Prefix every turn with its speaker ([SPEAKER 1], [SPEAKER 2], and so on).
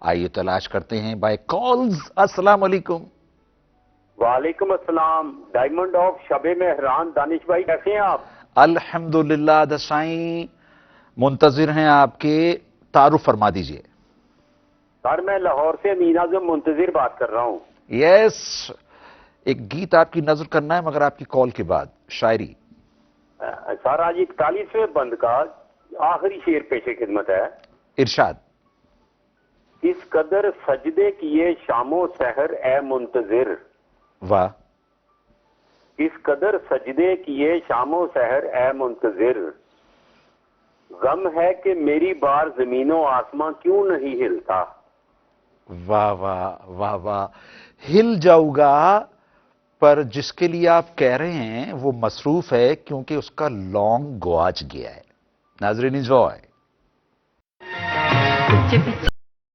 [SPEAKER 1] آئیے تلاش کرتے ہیں بائی کالز. السلام علیکم.
[SPEAKER 2] وعلیکم السلام. ڈائمنڈ آف شب مہران دانش بھائی کیسے ہیں آپ؟
[SPEAKER 1] الحمدللہ دسائیں منتظر ہیں آپ کے. تعارف فرما دیجئے.
[SPEAKER 2] سر میں لاہور سے امین اعظم منتظر بات کر رہا ہوں.
[SPEAKER 1] یس. ایک گیت آپ کی نظر کرنا ہے مگر آپ کی کال کے بعد. شاعری.
[SPEAKER 2] سر آج 41ویں بند کا آخری شعر پیش خدمت ہے.
[SPEAKER 1] ارشاد.
[SPEAKER 2] اس قدر سجدے کیے شام و سحر اے منتظر.
[SPEAKER 1] واہ.
[SPEAKER 2] اس قدر سجدے کیے شام و سحر اے منتظر. غم ہے کہ میری بار زمین و آسمان کیوں نہیں ہلتا.
[SPEAKER 1] واہ واہ واہ واہ. ہل جاؤں گا پر جس کے لیے آپ کہہ رہے ہیں وہ مصروف ہے کیونکہ اس کا لانگ گواچ گیا ہے. ناظرین انجوائے.